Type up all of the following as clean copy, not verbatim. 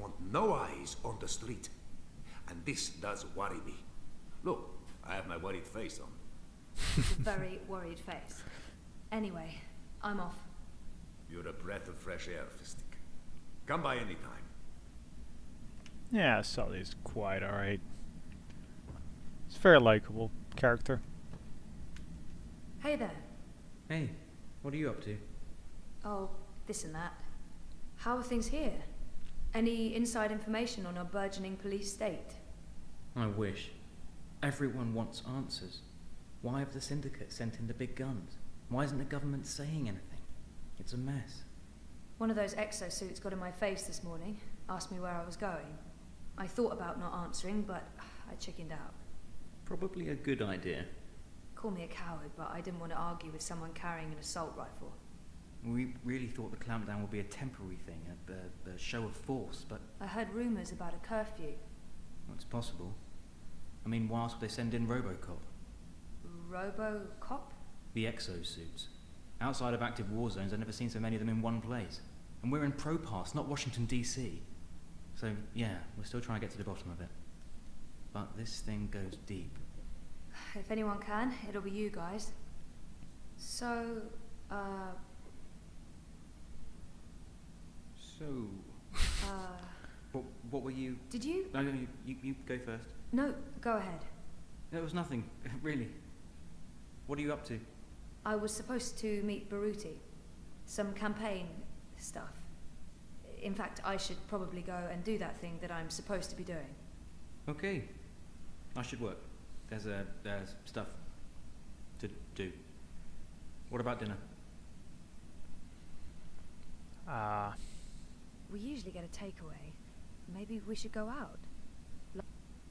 want no eyes on the street. And this does worry me. Look, I have my worried face on. It's a very worried face. Anyway, I'm off. You're a breath of fresh air, Fistic. Come by any time. Yeah, Sully's quite alright. He's a very likable character. Hey there. Hey, what are you up to? Oh, this and that. How are things here? Any inside information on our burgeoning police state? I wish. Everyone wants answers. Why have the syndicate sent in the big guns? Why isn't the government saying anything? It's a mess. One of those exosuits got in my face this morning, asked me where I was going. I thought about not answering, but I chickened out. Probably a good idea. Call me a coward, but I didn't want to argue with someone carrying an assault rifle. We really thought the clampdown would be a temporary thing, a show of force, but... I heard rumours about a curfew. Well, it's possible. I mean, why else would they send in Robocop? Robocop? The exosuits. Outside of active war zones, I've never seen so many of them in one place. And we're in Propass, not Washington, D.C. So, yeah, we're still trying to get to the bottom of it. But this thing goes deep. If anyone can, it'll be you guys. So, What were you... Did you? No, you go first. No, go ahead. There was nothing, really. What are you up to? I was supposed to meet Baruti. Some campaign stuff. In fact, I should probably go and do that thing that I'm supposed to be doing. Okay. I should work. There's stuff to do. What about dinner? We usually get a takeaway. Maybe we should go out.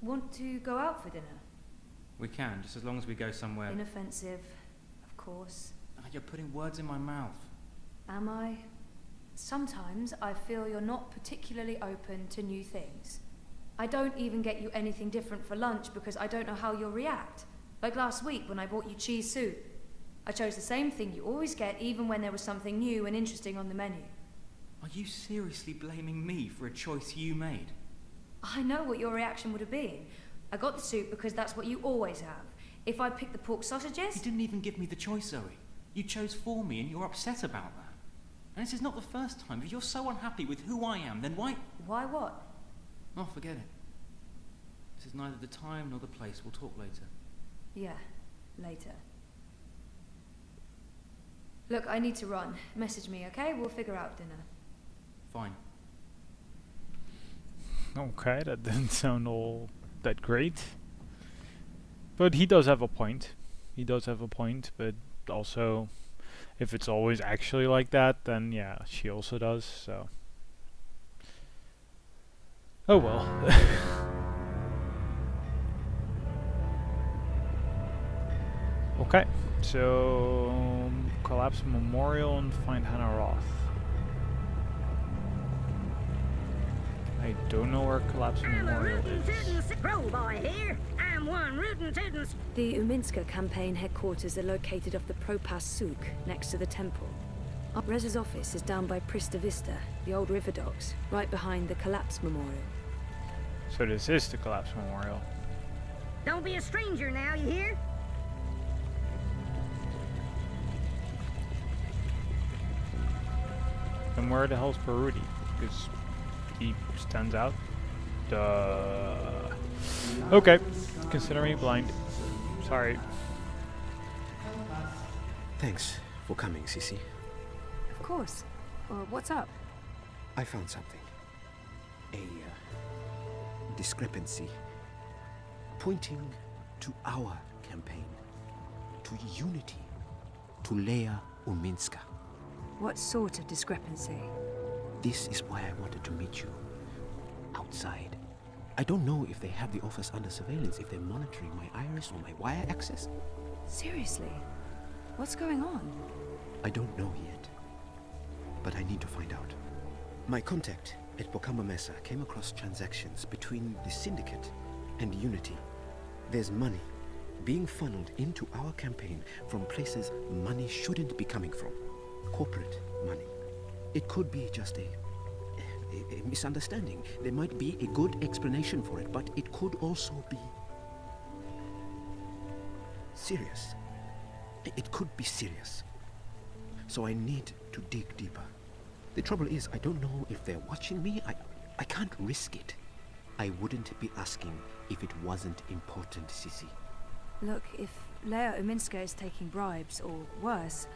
Want to go out for dinner? We can, just as long as we go somewhere... Inoffensive, of course. Ah, you're putting words in my mouth. Am I? Sometimes I feel you're not particularly open to new things. I don't even get you anything different for lunch because I don't know how you'll react. Like last week when I bought you cheese soup. I chose the same thing you always get even when there was something new and interesting on the menu. Are you seriously blaming me for a choice you made? I know what your reaction would have been. I got the soup because that's what you always have. If I picked the pork sausages... You didn't even give me the choice, Zoe. You chose for me and you're upset about that. And this is not the first time. If you're so unhappy with who I am, then why... Why what? Oh, forget it. This is neither the time nor the place. We'll talk later. Yeah, later. Look, I need to run. Message me, okay? We'll figure out dinner. Fine. Okay, that didn't sound all that great. But he does have a point. He does have a point, but also, if it's always actually like that, then yeah, she also does, so... Oh well. Okay, so... Collapse Memorial and find Hannah Roth. I don't know where Collapse Memorial is. The Uminska campaign headquarters are located off the Propass Souk, next to the temple. Rez's office is down by Prista Vista, the old river docks, right behind the Collapse Memorial. So this is the Collapse Memorial. Don't be a stranger now, you hear? And where the hell's Baruti? Because he stands out. Duh. Okay, consider me blind. Sorry. Thanks for coming, Sissy. Of course. What's up? I found something. A discrepancy. Pointing to our campaign. To unity. To Leia Uminska. What sort of discrepancy? This is why I wanted to meet you. Outside. I don't know if they have the office under surveillance, if they're monitoring my iris or my wire access. Seriously? What's going on? I don't know yet. But I need to find out. My contact at Bokamba Mesa came across transactions between the Syndicate and Unity. There's money being funneled into our campaign from places money shouldn't be coming from. Corporate money. It could be just a a misunderstanding. There might be a good explanation for it, but it could also be serious. It could be serious. So I need to dig deeper. The trouble is, I don't know if they're watching me. I can't risk it. I wouldn't be asking if it wasn't important, Sissy. Look, if Lea Uminska is taking bribes, or worse,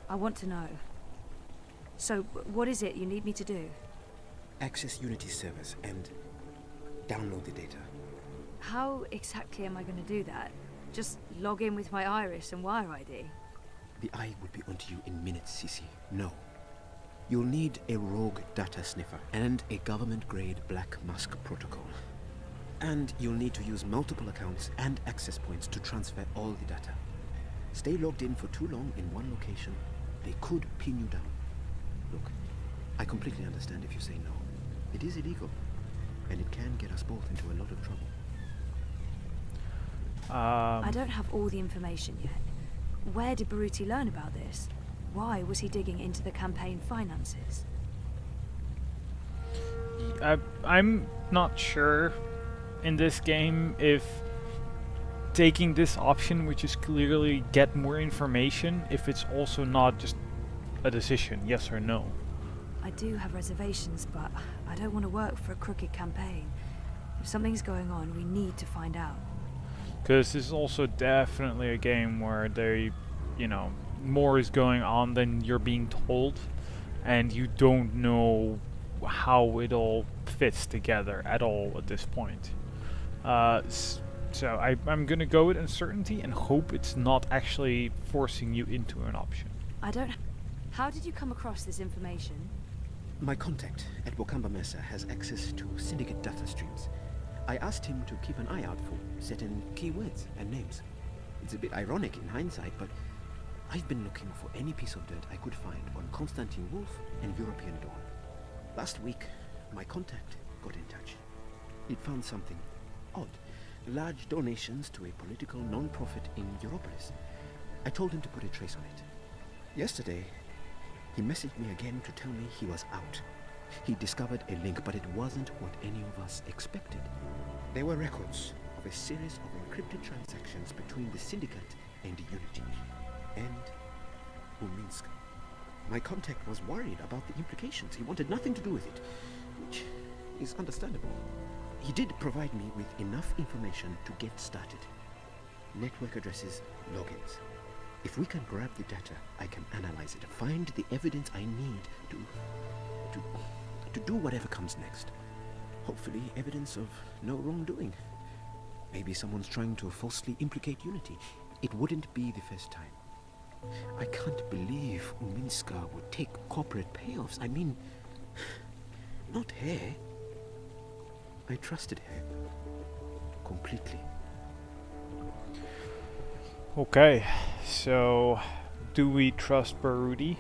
I want to know. So, what is it you need me to do? Access Unity servers and download the data. How exactly am I going to do that? Just log in with my iris and wire ID? The eye will be onto you in minutes, Sissy. No. You'll need a rogue data sniffer and a government-grade Black Mask protocol. And you'll need to use multiple accounts and access points to transfer all the data. Stay logged in for too long in one location. They could pin you down. Look, I completely understand if you say no. It is illegal, and it can get us both into a lot of trouble. I don't have all the information yet. Where did Baruti learn about this? Why was he digging into the campaign finances? I'm not sure in this game if taking this option, which is clearly get more information, if it's also not just a decision, yes or no. I do have reservations, but I don't want to work for a crooked campaign. If something's going on, we need to find out. Because this is also definitely a game where they, more is going on than you're being told, and you don't know how it all fits together at all at this point. So I'm gonna go with uncertainty and hope it's not actually forcing you into an option. How did you come across this information? My contact at Wakamba Mesa has access to syndicate data streams. I asked him to keep an eye out for certain keywords and names. It's a bit ironic in hindsight, but I've been looking for any piece of dirt I could find on Constantine Wolf and European Dawn. Last week, my contact got in touch. He'd found something odd. Large donations to a political non-profit in Europolis. I told him to put a trace on it. Yesterday, he messaged me again to tell me he was out. He discovered a link, but it wasn't what any of us expected. There were records of a series of encrypted transactions between the Syndicate and Unity, and Uminska. My contact was worried about the implications. He wanted nothing to do with it, which is understandable. He did provide me with enough information to get started. Network addresses, logins. If we can grab the data, I can analyze it, find the evidence I need to do whatever comes next. Hopefully evidence of no wrongdoing. Maybe someone's trying to falsely implicate Unity. It wouldn't be the first time. I can't believe Uminska would take corporate payoffs. I mean, not her. I trusted her completely. Okay, so do we trust Baruti?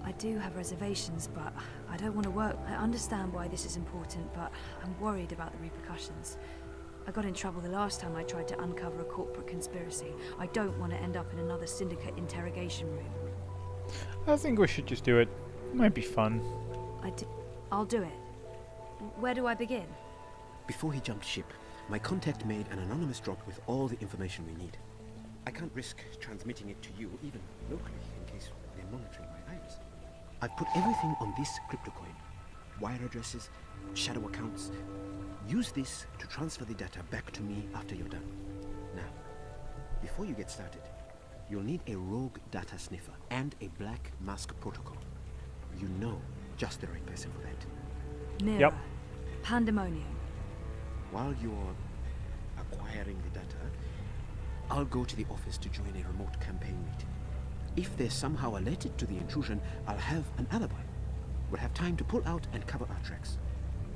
I do have reservations, but I don't want to work. I understand why this is important, but I'm worried about the repercussions. I got in trouble the last time I tried to uncover a corporate conspiracy. I don't want to end up in another syndicate interrogation room. I think we should just do it. Might be fun. I'll do it. Where do I begin? Before he jumped ship, my contact made an anonymous drop with all the information we need. I can't risk transmitting it to you, even locally, in case they're monitoring my iris. I've put everything on this crypto coin. Wire addresses, shadow accounts. Use this to transfer the data back to me after you're done. Now, before you get started, you'll need a rogue data sniffer and a Black Mask protocol. You know just the right person for that. Mirror. Yep. Pandemonium. While you're acquiring the data, I'll go to the office to join a remote campaign meeting. If they're somehow alerted to the intrusion, I'll have an alibi. We'll have time to pull out and cover our tracks.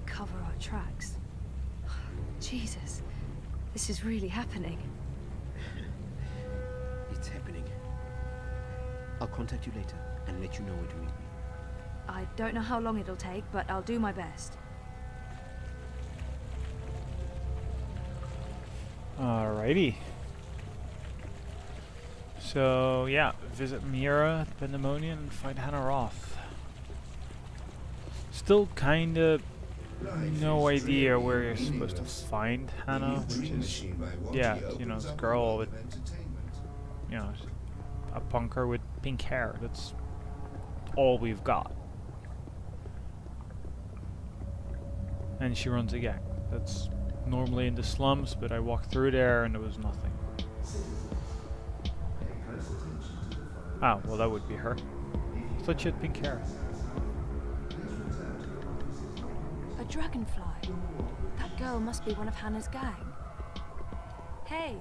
Cover our tracks. Jesus, this is really happening. It's happening. I'll contact you later and let you know where to meet me. I don't know how long it'll take, but I'll do my best. Alrighty. So yeah, visit Mira, Pandemonium, and fight Hannah Roth. Still kinda no idea where you're supposed to find Hannah, which is, yeah, you know, this girl with, you know, a punker with pink hair. That's all we've got. And she runs a gang. That's normally in the slums, but I walked through there and there was nothing. Ah, well, that would be her. I thought she had pink hair. A dragonfly. That girl must be one of Hannah's gang. Hey.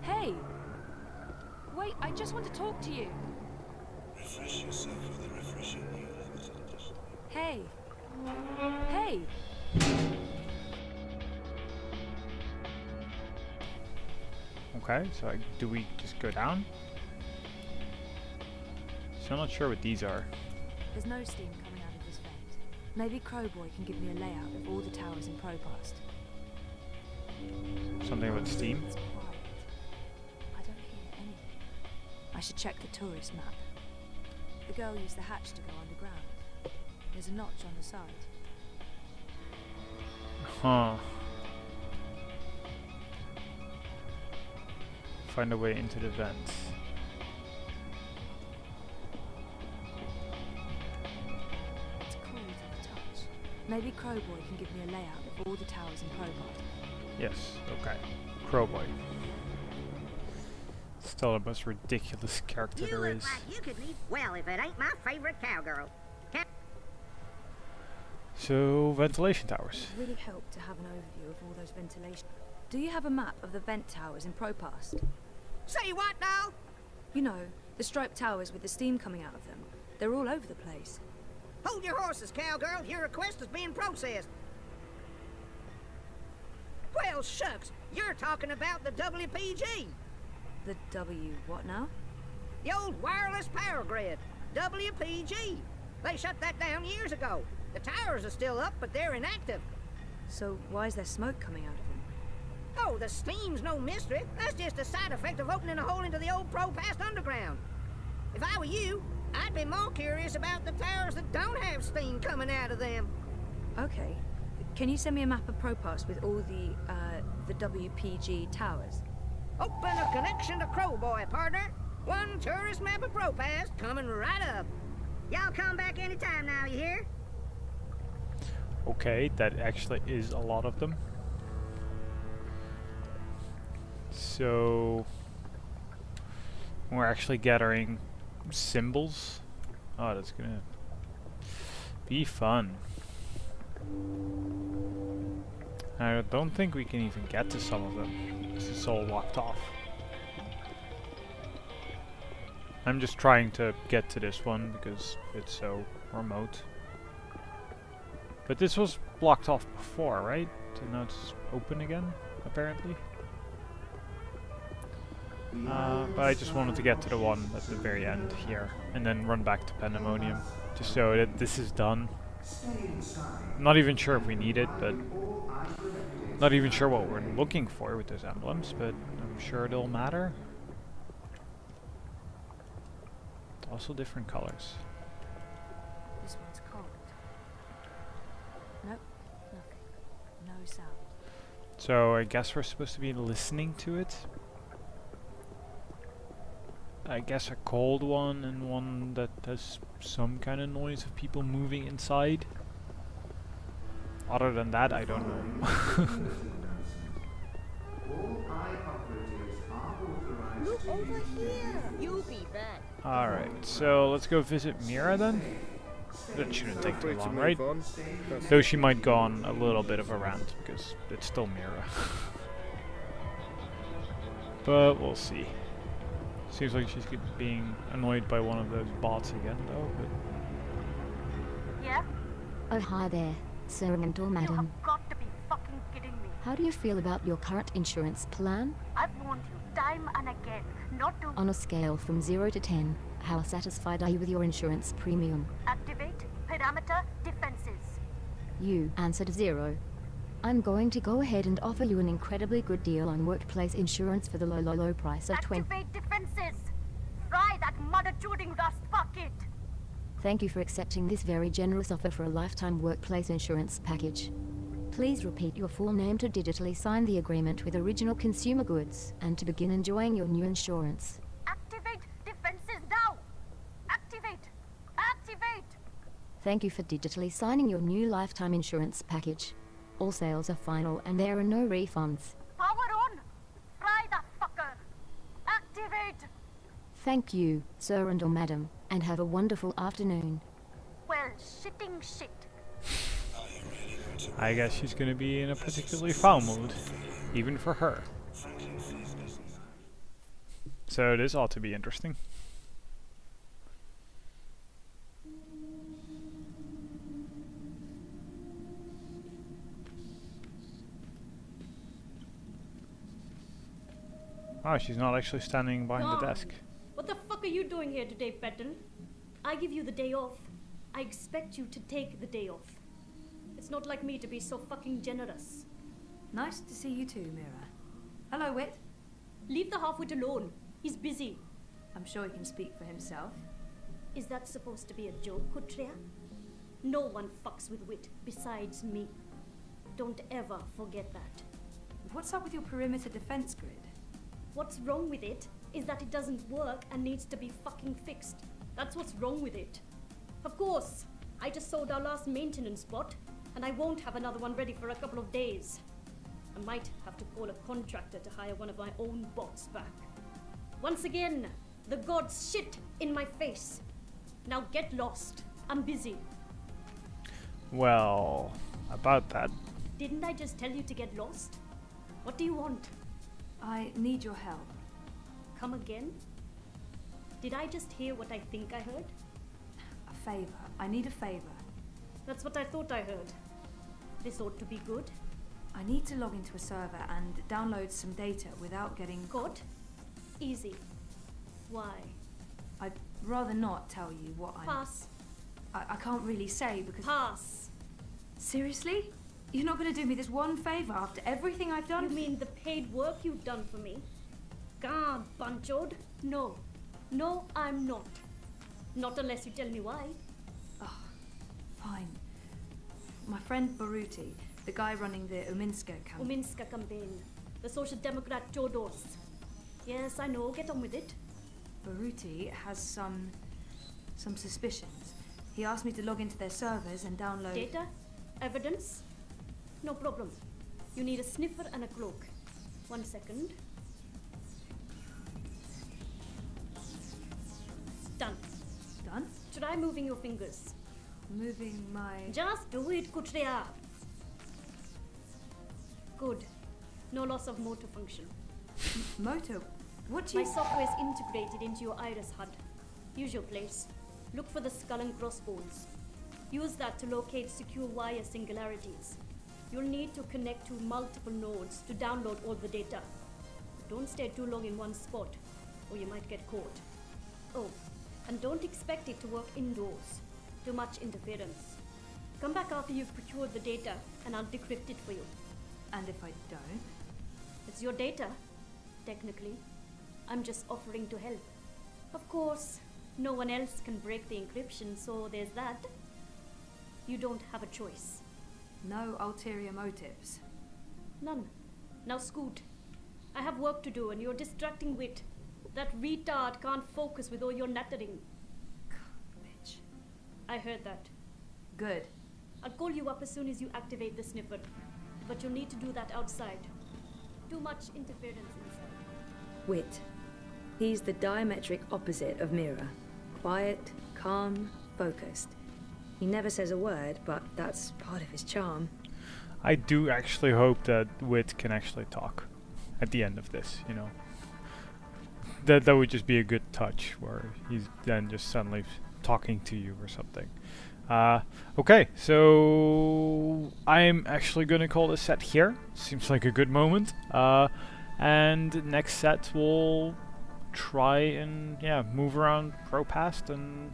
Hey. Wait, I just want to talk to you. Refresh yourself with a refreshing news. Hey. Hey. Okay, so do we just go down? So I'm not sure what these are. There's no steam coming out of this vent. Maybe Crowboy can give me a layout of all the towers in Propast. Something about steam? It's quiet. I don't hear anything. I should check the tourist map. The girl used the hatch to go underground. There's a notch on the side. Huh. Find a way into the vents. It's cool to the touch. Maybe Crowboy can give me a layout of all the towers in Probot. Yes, okay. Crowboy. Still the most ridiculous character You there look is. like you could need. Well, if it ain't my favorite cowgirl. So, ventilation towers. It would really help to have an overview of all those ventilation. Do you have a map of the vent towers in Propast? Say what now? You know, the striped towers with the steam coming out of them. They're all over the place. Hold your horses, cowgirl. Your request is being processed. Well, shucks. You're talking about the WPG. The W what now? The old wireless power grid. WPG. They shut that down years ago. The towers are still up, but they're inactive. So why is there smoke coming out of them? Oh, the steam's no mystery. That's just a side effect of opening a hole into the old Propast underground. If I were you, I'd be more curious about the towers that don't have steam coming out of them. Okay. Can you send me a map of Propast with all the WPG towers? Open a connection to Crowboy, partner. One tourist map of Propast coming right up. Y'all come back anytime now, you hear? Okay, that actually is a lot of them. So we're actually gathering symbols. Oh, that's gonna be fun. I don't think we can even get to some of them. This is all locked off. I'm just trying to get to this one because it's so remote. But this was blocked off before, right? So now it's open again, apparently. But I just wanted to get to the one at the very end here, and then run back to Pandemonium, just so that this is done. I'm not even sure if we need it, but not even sure what we're looking for with those emblems, but I'm sure they'll matter. Also different colors. This one's cold. Nope, nothing. No sound. So I guess we're supposed to be listening to it. I guess a cold one and one that has some kind of noise of people moving inside. Other than that, I don't know. Look over here. You'll be back. Alright, so let's go visit Mira then. That shouldn't take too long, right? Though she might go on a little bit of a rant, because it's still Mira. But we'll see. Seems like she's being annoyed by one of those bots again, though. But Yeah? Oh, hi there, Sir and or You Madam. have got to be fucking kidding me. How do you feel about your current insurance plan? I've warned you time and again not to On a scale from 0 to 10, how satisfied are you with your insurance premium? activate parameter defenses. You answered 0. I'm going to go ahead and offer you an incredibly good deal on workplace insurance for the low price of 20. Activate defenses. Fry that mother-chewing rust bucket. Thank you for accepting this very generous offer for a lifetime workplace insurance package. Please repeat your full name to digitally sign the agreement with Original Consumer Goods and to begin enjoying your new insurance. Activate defenses now! Activate! Activate! Thank you for digitally signing your new lifetime insurance package. All sales are final and there are no refunds. Power on! Fry the fucker! Activate! Thank you, sir and or madam, and have a wonderful afternoon. Well, shitting shit. I guess she's gonna be in a particularly foul mood, even for her. So this ought to be interesting. Oh, she's not actually standing behind the desk. What the fuck are you doing here today, Petal? I give you the day off. I expect you to take the day off. It's not like me to be so fucking generous. Nice to see you too, Mira. Hello, Wit. Leave the half-wit alone. He's busy. I'm sure he can speak for himself. Is that supposed to be a joke, Kutria? No one fucks with wit besides me. Don't ever forget that. What's up with your perimeter defense grid? What's wrong with it is that it doesn't work and needs to be fucking fixed. That's what's wrong with it. Of course, I just sold our last maintenance spot, and I won't have another one ready for a couple of days. I might have to call a contractor to hire one of my own bots back. Once again, the gods shit in my face. Now get lost. I'm busy. Well, about that. Didn't I just tell you to get lost? What do you want? I need your help. Come again? Did I just hear what I think I heard? A favor. I need a favor. That's what I thought I heard. This ought to be good. I need to log into a server and download some data without getting Good? Easy. Why? I'd rather not tell you what I'm... Pass. I can't really say because... Pass. Seriously? You're not going to do me this one favor after everything I've done? You mean the paid work you've done for me? God, Bunchod. No. No, I'm not. Not unless you tell me why. Oh, fine. My friend Baruti, the guy running the Uminska campaign. Uminska campaign. The Social Democrat Chodos. Yes, I know. Get on with it. Baruti has some suspicions. He asked me to log into their servers and download... Data? Evidence? No problem. You need a sniffer and a cloak. 1 second. Done. Done? Try moving your fingers. Moving my... Just do it, Kutria. Good. No loss of motor function. Motor? What do My you... software is integrated into your iris HUD. Use your place. Look for the skull and crossbones. Use that to locate secure wire singularities. You'll need to connect to multiple nodes to download all the data. Don't stay too long in one spot, or you might get caught. Oh, and don't expect it to work indoors. Too much interference. Come back after you've procured the data, and I'll decrypt it for you. And if I don't? It's your data, technically. I'm just offering to help. Of course, no one else can break the encryption, so there's that. You don't have a choice. No ulterior motives. None. Now scoot. I have work to do and you're distracting Wit. That retard can't focus with all your nattering. Bitch. I heard that. Good. I'll call you up as soon as you activate the sniffer. But you'll need to do that outside. Too much interference inside. Wit. He's the diametric opposite of Mira. Quiet, calm, focused. He never says a word, but that's part of his charm. I do actually hope that Wit can actually talk at the end of this, you know. That would just be a good touch, where he's then just suddenly talking to you or something. Okay, so I'm actually gonna call this set here. Seems like a good moment. And next set we'll try and move around ProPast and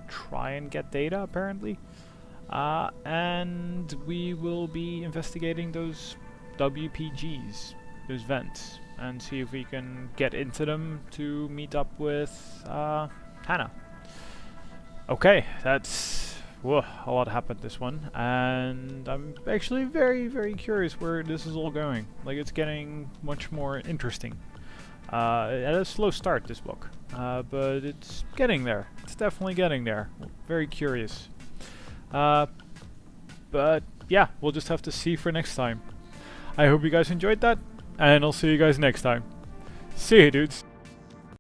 try and get data apparently. And we will be investigating those WPGs, those vents, and see if we can get into them to meet up with Hannah. Okay, that's whoa, a lot happened this one, and I'm actually very, very curious where this is all going. Like, it's getting much more interesting. It had a slow start, this book, but it's getting there. It's definitely getting there. Very curious. But yeah, we'll just have to see for next time. I hope you guys enjoyed that, and I'll see you guys next time. See you, dudes.